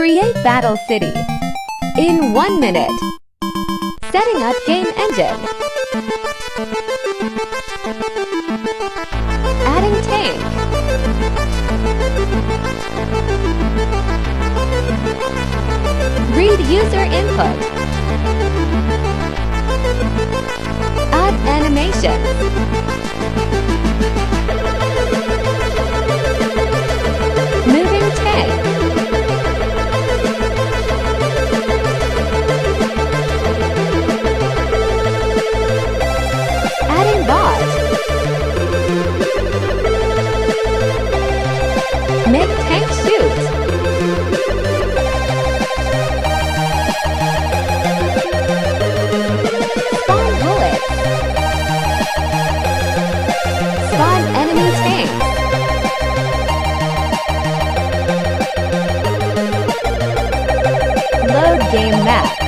Create Battle City in 1 minute. Setting up game engine. Adding tank. Read user input. Add animation. Moving tank. Adding bot. Make tank shoot. Spawn bullets. Spawn enemy tank. Load game map.